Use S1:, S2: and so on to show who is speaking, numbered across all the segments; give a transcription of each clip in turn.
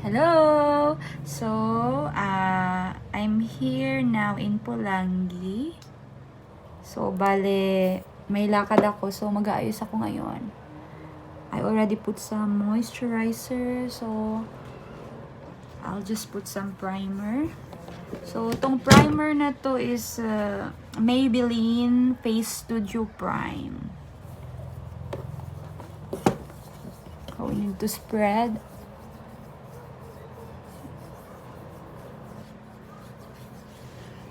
S1: Hello! So, I'm here now in Pulangi. So, bale, may lakad ako. So, mag-aayos ako ngayon. I already put some moisturizer. So, I'll just put some primer. So, tong primer na to is Maybelline Face Studio Prime. Going to spread.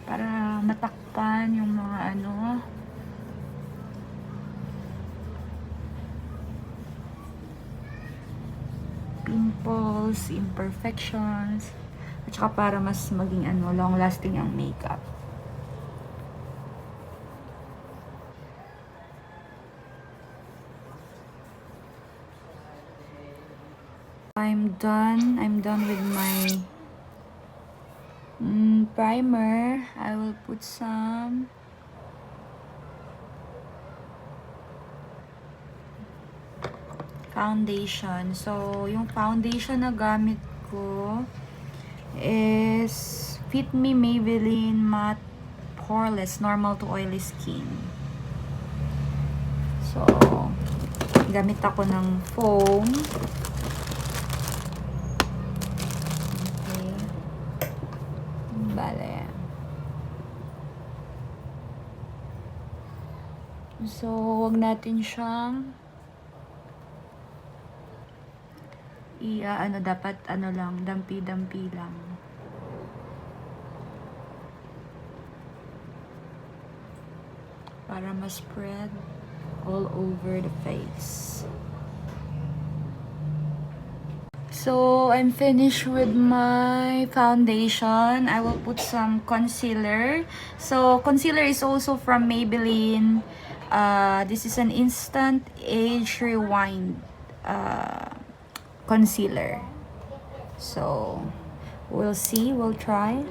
S1: Para matakpan yung mga pimples, imperfections, at saka para mas maging long lasting ang makeup. I'm done with my primer. I will put some foundation. So, yung foundation na gamit ko is Fit Me Maybelline Matte Poreless Normal to Oily Skin. So, gamit ako ng foam. Okay. Bale. So, wag natin siyang dapat lang, dampi-dampi lang. Para ma-spread all over the face. So, I'm finished with my foundation. I will put some concealer. So, concealer is also from Maybelline. This is an Instant Age Rewind concealer. So, we'll see. We'll try.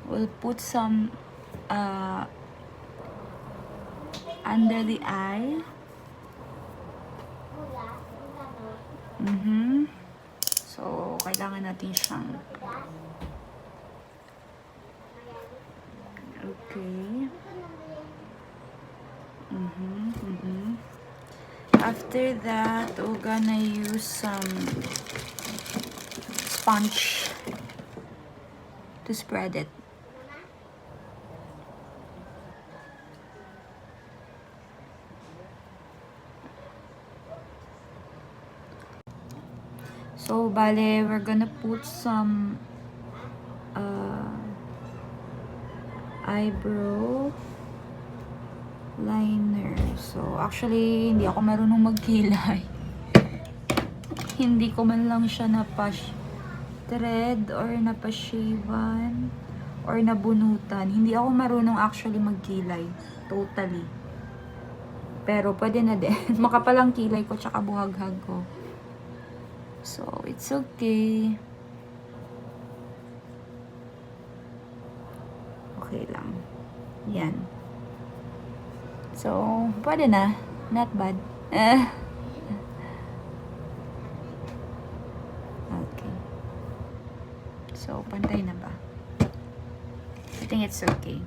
S1: We'll put some under the eye. So, kailangan natin siyang okay. After that, we're gonna use some sponge to spread it. So, bale, we're gonna put some eyebrow liner. So, actually, hindi ako marunong magkilay. Hindi ko man lang siya thread or napashavan or nabunutan. Hindi ako marunong actually magkilay. Totally. Pero, pwede na din. Makapal ang kilay ko tsaka buhaghag ko. So, it's okay. Okay lang. Yan. So, pwede na. Not bad. Okay. So, pantay na ba? I think it's okay.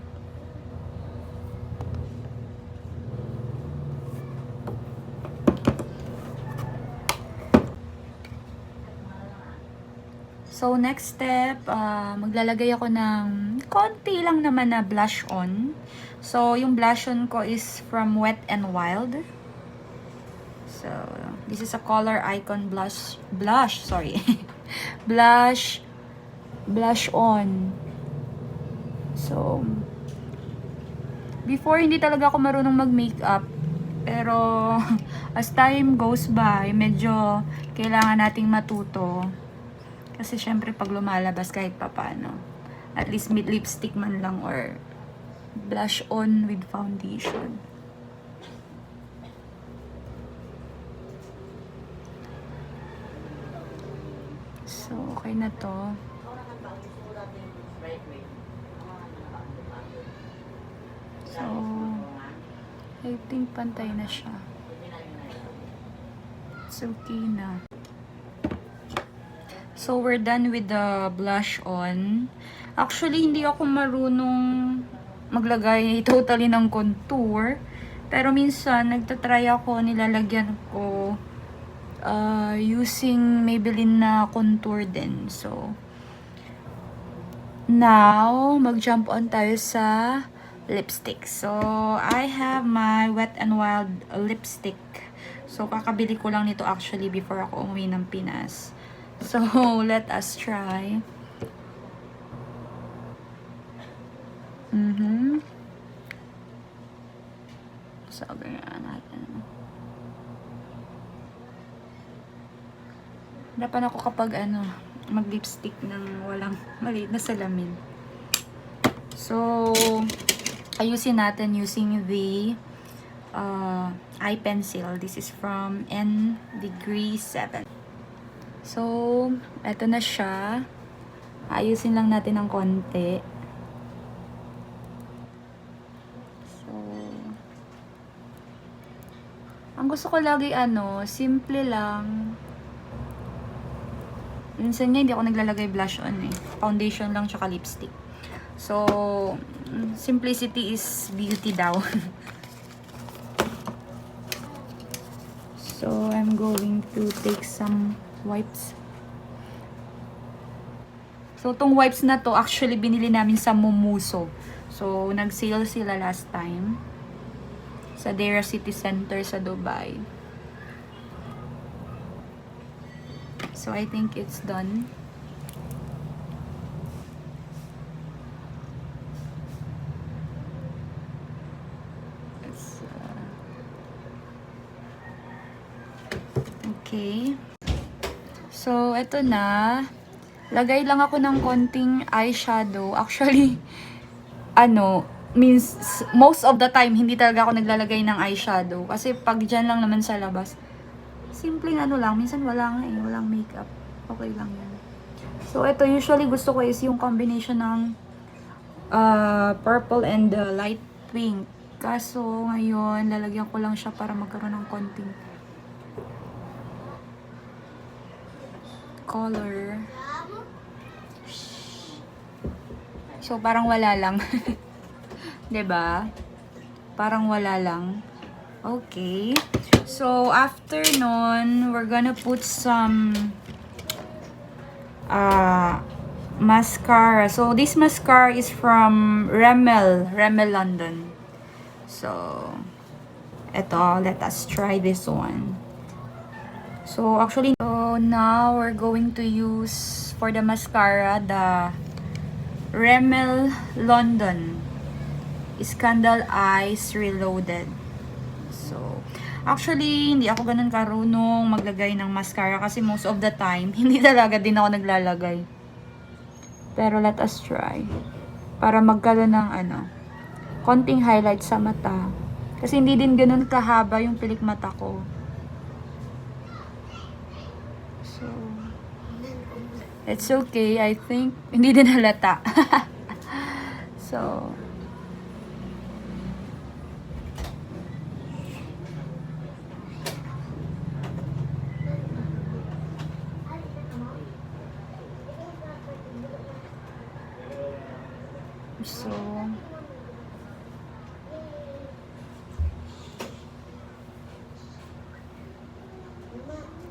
S1: So, next step, maglalagay ako ng konti lang naman na blush on. So, yung blush on ko is from Wet n Wild. So, this is a Color Icon blush, sorry. blush on. So, before, hindi talaga ako marunong mag-makeup. Pero, as time goes by, medyo kailangan nating matuto. Kasi syempre pag lumalabas kahit papano, at least mid lipstick man lang or blush on with foundation. So, okay na to. So, I think pantay na siya. It's okay na. So, we're done with the blush on. Actually, hindi ako marunong maglagay totally ng contour. Pero minsan, nagtatry ako, nilalagyan ko using Maybelline na contour din. So, now, mag-jump on tayo sa lipstick. So, I have my Wet n Wild lipstick. So, kakabili ko lang nito actually before ako umuwi ng Pinas. So, let us try. So, ganyan natin. Dapat ako kapag mag-lipstick ng walang maliit na salamin. So, ayusin natin using the eye pencil. This is from N Degree 7. So, eto na siya. Ayusin lang natin ng konti. So, ang gusto ko lagi simple lang. Minsan nga hindi ako naglalagay blush on Foundation lang tsaka lipstick. So, simplicity is beauty daw. So, I'm going to take some wipes. So, tong wipes na to, actually, binili namin sa Mumuso. So, nag-sale sila last time. Sa Dera City Center sa Dubai. So, I think it's done. Okay. So, eto na. Lagay lang ako ng konting eyeshadow. Actually, means most of the time, hindi talaga ako naglalagay ng eyeshadow. Kasi pag dyan lang naman sa labas, simpleng lang. Minsan wala nga walang makeup. Okay lang yan. So, eto, usually gusto ko is yung combination ng purple and light pink. Kaso, ngayon, lalagyan ko lang siya para magkaroon ng konting color. So, parang wala lang. 'Di ba? Parang wala lang. Okay. So, after nun, we're gonna put some mascara. So, this mascara is from Rimmel London. So, eto, let us try this one. So, actually, now we're going to use for the mascara the Rimmel London Scandal Eyes Reloaded. So, actually, hindi ako ganun karunong maglagay ng mascara kasi most of the time, hindi talaga din ako naglalagay. Pero let us try. Para magkaroon ng konting highlight sa mata. Kasi hindi din ganun kahaba yung pilik mata ko. So, it's okay. I think, hindi din halata. So,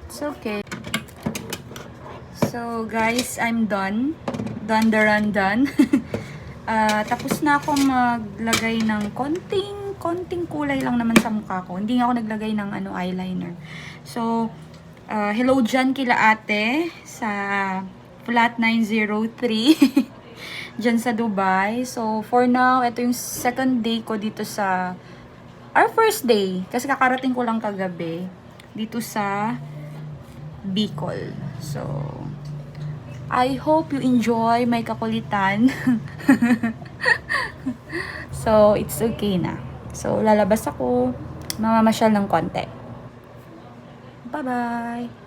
S1: it's okay. So, guys, I'm done. Done. Tapos na ako maglagay ng konting kulay lang naman sa mukha ko. Hindi nga ako naglagay ng eyeliner. So, hello dyan kila ate sa flat 903 dyan sa Dubai. So, for now, ito yung second day ko dito sa first day. Kasi kakarating ko lang kagabi dito sa Bicol. So, I hope you enjoy my kakulitan. So, it's okay na. So, lalabas ako. Mamamasyal ng konti. Bye-bye!